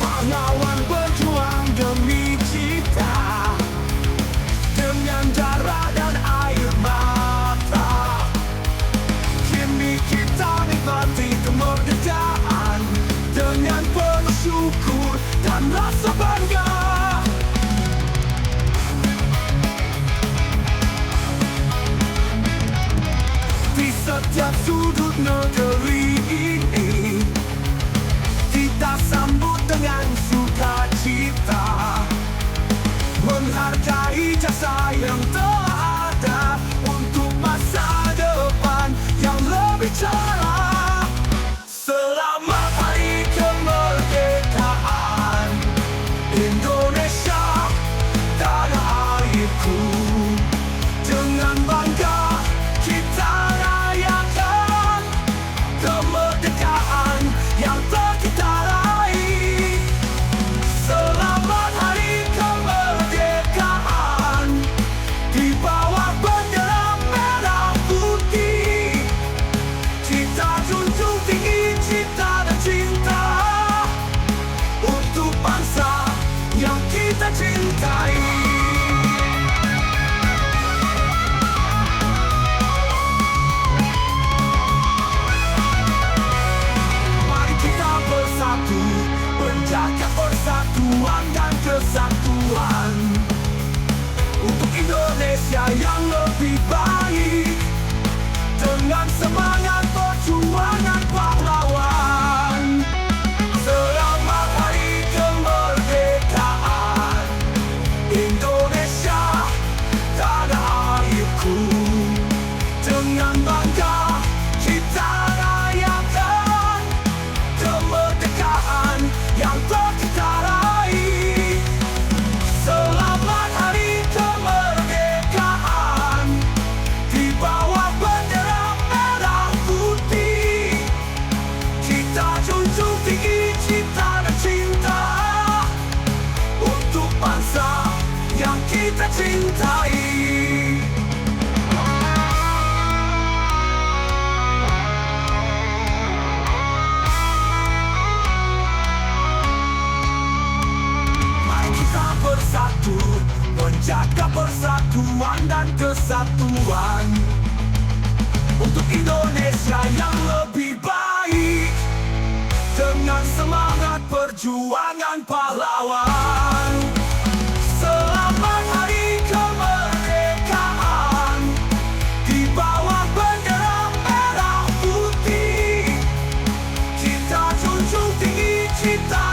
Pahlawan berjuang demi cita, dengan darah dan air mata. Kini kita nikmati kemerdekaan dengan penuh syukur dan rasa bangga. Di setiap sudut negeri ini, kita sambut dengan sukacita, menghargai jasa yang telah ada untuk masa depan yang lebih cerah. Selamat Hari Kemerdekaan Indonesia, tanah airku. Dengan bangga kita rayakan kemerdekaan yang telah kita raih. Selamat Hari Kemerdekaan, di bawah bendera merah putih. Kita junjung tinggi cita dan cinta untuk bangsa yang kita cintai. Menjaga persatuan dan kesatuan untuk Indonesia yang lebih baik, dengan semangat perjuangan pahlawan. Selamat Hari Kemerdekaan Indonesia, tanah airku. Dengan bangga kita rayakan kemerdekaan yang telah kita raih. Selamat Hari Kemerdekaan, di bawah bendera merah putih. Kita junjung tinggi cita dan cinta untuk bangsa yang kita cintai. Bersatu, menjaga persatuan dan kesatuan untuk Indonesia yang lebih baik, dengan semangat perjuangan pahlawan. Selamat Hari Kemerdekaan, di bawah bendera merah putih. Kita junjung tinggi cita